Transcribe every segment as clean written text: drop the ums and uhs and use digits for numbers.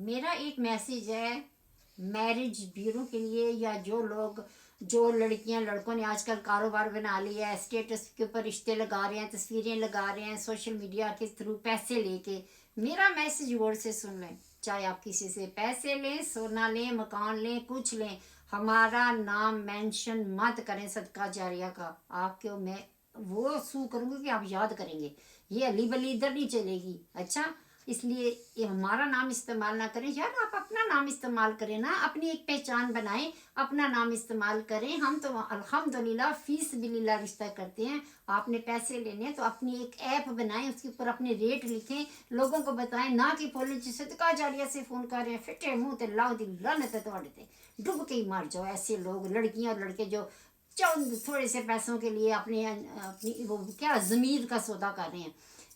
میرا ایک میسیج ہے میرج بیورو کے لیے، یا جو لڑکیاں لڑکوں نے آج کل کاروبار بنا لیا ہے، اسٹیٹس کے اوپر رشتے لگا رہے ہیں، تصویریں لگا رہے ہیں سوشل میڈیا کے تھرو پیسے لے کے. میرا میسیج غور سے سن لیں. چاہے آپ کسی سے پیسے لیں، سونا لیں، مکان لیں، کچھ لیں، ہمارا نام مینشن مت کریں صدقہ جاریہ کا. آپ کو میں وہ سو کروں گی کہ آپ یاد کریں گے. یہ علی بلی ادھر نہیں چلے گی. اچھا، اس لیے یہ ہمارا نام استعمال نہ کریں. یار آپ اپنا نام استعمال کریں نا، اپنی ایک پہچان بنائیں، اپنا نام استعمال کریں. ہم تو الحمدللہ فی سبیل اللہ رشتہ کرتے ہیں. آپ نے پیسے لینے ہیں تو اپنی ایک ایپ بنائیں، اس کے اوپر اپنے ریٹ لکھیں، لوگوں کو بتائیں. نہ کہ بولیں جی صدقہ جاریہ سے فون کر رہے ہیں، فٹے منہ تے لاؤ دی لعنت ہے تواڈے تے. ڈب کے ہی مر جاؤ ایسے لوگ، لڑکیاں اور لڑکے جو چند تھوڑے سے پیسوں کے لیے اپنی وہ کیا ضمیر کا سودا کر رہے ہیں.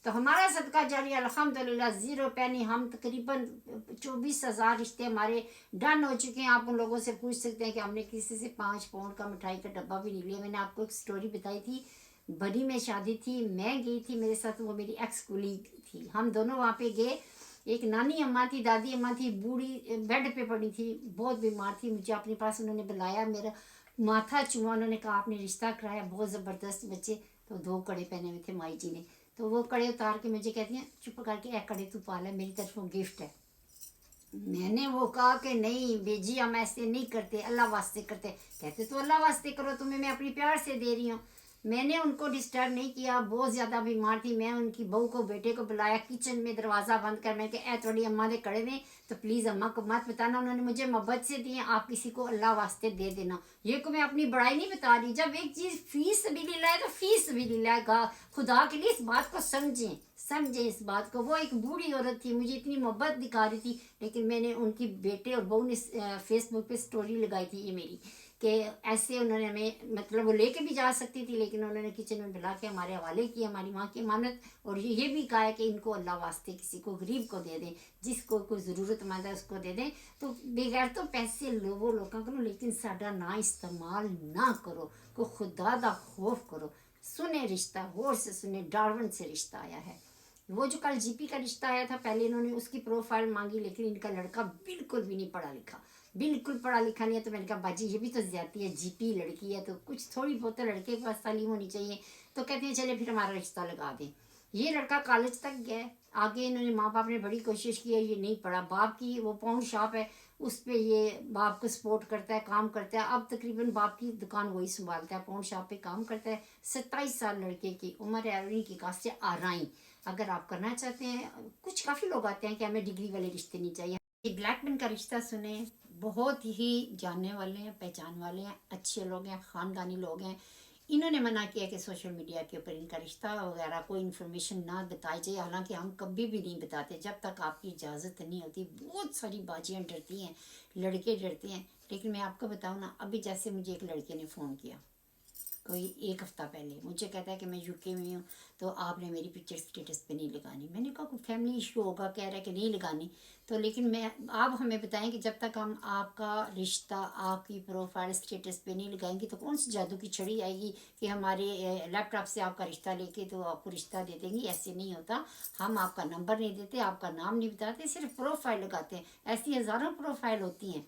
تو ہمارا صدقہ جاریہ الحمدللہ 0 پینی. ہم تقریباً 24,000 رشتے ہمارے ڈن ہو چکے ہیں. آپ ان لوگوں سے پوچھ سکتے ہیں کہ ہم نے کسی سے 5 پاؤنڈ کا مٹھائی کا ڈبہ بھی نہیں لیا. میں نے آپ کو ایک سٹوری بتائی تھی، بری میں شادی تھی، میں گئی تھی، میرے ساتھ وہ میری ایکس کولیگ تھی، ہم دونوں وہاں پہ گئے. ایک نانی اماں تھی، دادی اماں تھی، بوڑھی بیڈ پہ پڑی تھی، بہت بیمار تھی. مجھے اپنے پاس انہوں نے بلایا، میرا ماتھا چوما. انہوں نے کہا آپ نے رشتہ کرایا، بہت زبردست بچے. تو 2 کڑے پہنے ہوئے تھے مائی جی نے. تو وہ کڑے اتار کے مجھے کہتی ہیں چپ کر کے اے کڑے تو پالا، میری طرف وہ گفٹ ہے. میں نے وہ کہا کہ نہیں بیجی ہم ایسے نہیں کرتے، اللہ واسطے کرتے. کہتے تو اللہ واسطے کرو، تمہیں میں اپنی پیار سے دے رہی ہوں. میں نے ان کو ڈسٹرب نہیں کیا، بہت زیادہ بیمار تھی. میں ان کی بہو کو بیٹے کو بلایا کچن میں، دروازہ بند کر. میں کہ اے تھوڑی اماں دے کڑے نے تو پلیز اماں کو مت بتانا، انہوں نے مجھے محبت سے دیے، آپ کسی کو اللہ واسطے دے دینا. یہ کو میں اپنی بڑائی نہیں بتا رہی. جب ایک چیز فی سبیل اللہ ہے تو فی سبیل اللہ کا خدا کے لیے اس بات کو سمجھیں اس بات کو. وہ ایک بوڑھی عورت تھی، مجھے اتنی محبت دکھا رہی تھی، لیکن میں نے ان کی بیٹے اور بہو نے فیس بک پہ سٹوری لگائی تھی یہ میری، کہ ایسے انہوں نے ہمیں مطلب وہ لے کے بھی جا سکتی تھی، لیکن انہوں نے کچن میں بلا کے ہمارے حوالے کی ہماری ماں کی امانت. اور یہ بھی کہا ہے کہ ان کو اللہ واسطے کسی کو غریب کو دے دیں، جس کو کوئی ضرورت مند ہے اس کو دے دیں. تو بغیر تو پیسے لوگوں کرو، لیکن ساڈا نا استعمال نہ کرو. کو خدا دا خوف کرو. سنے رشتہ غور سے سنے، ڈارون سے رشتہ آیا ہے. وہ جو کل جی پی کا رشتہ آیا تھا، پہلے انہوں نے اس کی پروفائل مانگی، لیکن ان کا لڑکا بالکل بھی نہیں پڑھا لکھا، بالکل پڑھا لکھا نہیں ہے. تو میں نے کہا باجی یہ بھی تو زیادتی ہے، جی پی لڑکی ہے تو کچھ تھوڑی بہت لڑکے کے پاس تعلیم ہونی چاہیے. تو کہتے ہیں چلے پھر ہمارا رشتہ لگا دیں. یہ لڑکا کالج تک گیا، آگے انہوں نے ماں باپ نے بڑی کوشش کی ہے، یہ نہیں پڑھا. باپ کی وہ پاؤنڈ شاپ ہے، اس پہ یہ باپ کو سپورٹ کرتا ہے، کام کرتا ہے. اب تقریباً باپ کی دکان وہی سنبھالتا ہے، پاؤنڈ شاپ پہ کام کرتا ہے. 27 سال لڑکے کی عمر ہے، اولین کی کاسٹ سے آرائیں. اگر آپ کرنا چاہتے ہیں، کچھ کافی لوگ آتے ہیں کہ ہمیں ڈگری والے رشتے نہیں چاہیے. یہ بلیک مین کا رشتہ سنیں، بہت ہی جاننے والے ہیں، پہچان والے ہیں، اچھے لوگ ہیں، خاندانی لوگ ہیں. انہوں نے منع کیا کہ سوشل میڈیا کے اوپر ان کا رشتہ وغیرہ کوئی انفارمیشن نہ بتائی جائے. حالانکہ ہم کبھی بھی نہیں بتاتے جب تک آپ کی اجازت نہیں ہوتی. بہت ساری باجیاں ڈرتی ہیں، لڑکے ڈرتے ہیں. لیکن میں آپ کو بتاؤں نا، ابھی جیسے مجھے ایک لڑکے نے فون کیا کوئی 1 ہفتہ پہلے، مجھے کہتا ہے کہ میں UK میں ہوں تو آپ نے میری پکچر اسٹیٹس پہ نہیں لگانی. میں نے کہا کوئی فیملی ایشو ہوگا، کہہ رہا ہے کہ نہیں لگانی. تو لیکن آپ ہمیں بتائیں کہ جب تک ہم آپ کا رشتہ آپ کی پروفائل اسٹیٹس پہ نہیں لگائیں گے تو کون سی جادو کی چھڑی آئے گی کہ ہمارے لیپ ٹاپ سے آپ کا رشتہ لے کے تو آپ کو رشتہ دے دیں گی. ایسے نہیں ہوتا. ہم آپ کا نمبر نہیں دیتے، آپ کا نام نہیں بتاتے، صرف پروفائل لگاتے ہیں. ایسی ہزاروں پروفائل ہوتی ہیں.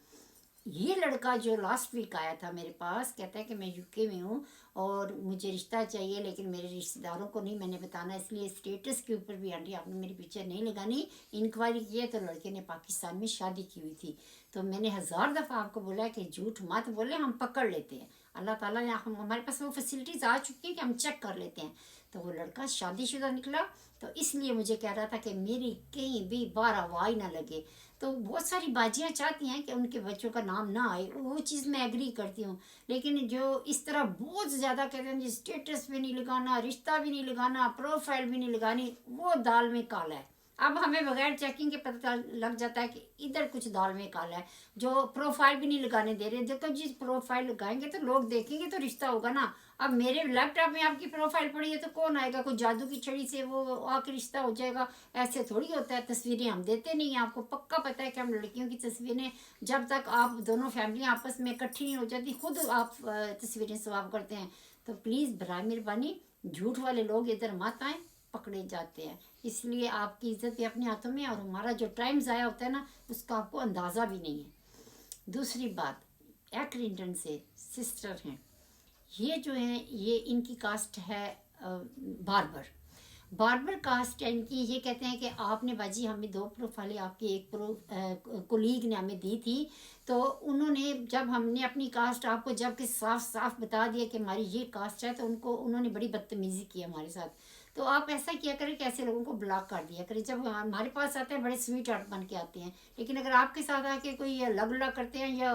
یہ لڑکا جو لاسٹ ویک آیا تھا میرے پاس، کہتا ہے کہ میں UK میں ہوں اور مجھے رشتہ چاہیے، لیکن میرے رشتہ داروں کو نہیں میں نے بتانا، اس لیے اسٹیٹس کے اوپر بھی آنٹی آپ نے میری پکچر نہیں لگانی. انکوائری کی ہے تو لڑکے نے پاکستان میں شادی کی ہوئی تھی. تو میں نے 1000 دفعہ آپ کو بولا ہے کہ جھوٹ مت بولے، ہم پکڑ لیتے ہیں. اللہ تعالیٰ نے ہمارے پاس وہ فیسلٹیز آ چکی ہیں کہ ہم چیک کر لیتے ہیں. تو وہ لڑکا شادی شدہ نکلا، تو اس لیے مجھے کہہ رہا تھا کہ میری کہیں بھی بار آواز نہ لگے. تو بہت ساری باجیاں چاہتی ہیں کہ ان کے بچوں کا نام نہ آئے، وہ چیز میں ایگری کرتی ہوں. لیکن جو اس طرح بہت زیادہ کہتے ہیں جی اسٹیٹس بھی نہیں لگانا، رشتہ بھی نہیں لگانا، پروفائل بھی نہیں لگانی، وہ دال میں کالا ہے. اب ہمیں بغیر چیکنگ کے پتہ لگ جاتا ہے کہ ادھر کچھ دال میں کالا ہے. جو پروفائل بھی نہیں لگانے دے رہے، دیکھو جی پروفائل لگائیں گے تو لوگ دیکھیں گے تو رشتہ ہوگا نا. اب میرے لیپ ٹاپ میں آپ کی پروفائل پڑی ہے تو کون آئے گا؟ کوئی جادو کی چھڑی سے وہ آ کے رشتہ ہو جائے گا؟ ایسے تھوڑی ہوتا ہے. تصویریں ہم دیتے نہیں ہیں، آپ کو پکا پتہ ہے کہ ہم لڑکیوں کی تصویریں جب تک آپ دونوں فیملیاں آپس میں اکٹھی نہیں ہو جاتی خود آپ تصویریں سواب کرتے ہیں. تو پلیز برائے مہربانی جھوٹ والے لوگ ادھر مت آئیں. پکڑے جاتے ہیں. اس لیے آپ کی عزت بھی اپنے ہاتھوں میں ہے اور ہمارا جو ٹائم ضائع ہوتا ہے نا اس کا آپ کو اندازہ بھی نہیں ہے. دوسری بات، ایکرنٹن سے سسٹر ہیں، یہ جو ہیں یہ ان کی کاسٹ ہے باربر کاسٹ ہے ان کی. یہ کہتے ہیں کہ آپ نے باجی ہمیں 2 پروفائلیں آپ کی ایک کولیگ نے ہمیں دی تھی، تو انہوں نے جب ہم نے اپنی کاسٹ آپ کو جب کہ صاف صاف بتا دیا کہ ہماری یہ کاسٹ ہے، تو انہوں نے بڑی بدتمیزی کی ہمارے ساتھ. تو آپ ایسا کیا کریں کہ ایسے لوگوں کو بلاک کر دیا کریں. جب ہمارے پاس آتے ہیں بڑے سویٹ ہارٹ بن کے آتے ہیں، لیکن اگر آپ کے ساتھ آ کے کوئی لگ لگ کرتے ہیں یا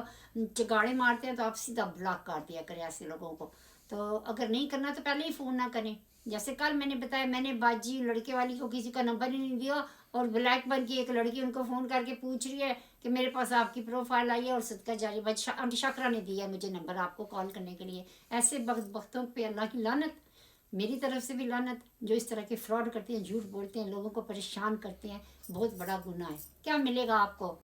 چگاڑے مارتے ہیں تو آپ سیدھا بلاک کر دیا کریں ایسے لوگوں کو. تو اگر نہیں کرنا تو پہلے ہی فون نہ کریں. جیسے کل میں نے بتایا، میں نے باجی لڑکے والی کو کسی کا نمبر ہی نہیں دیا، اور بلیک بن کی ایک لڑکی ان کو فون کر کے پوچھ رہی ہے کہ میرے پاس آپ کی پروفائل آئی ہے اور صدقہ جاری شاکرہ نے دیا مجھے نمبر آپ کو کال کرنے کے لیے. ایسے بختوں پہ اللہ کی لعنت، میری طرف سے بھی لعنت، جو اس طرح کے فراڈ کرتے ہیں، جھوٹ بولتے ہیں، لوگوں کو پریشان کرتے ہیں. بہت بڑا گناہ ہے. کیا ملے گا آپ کو؟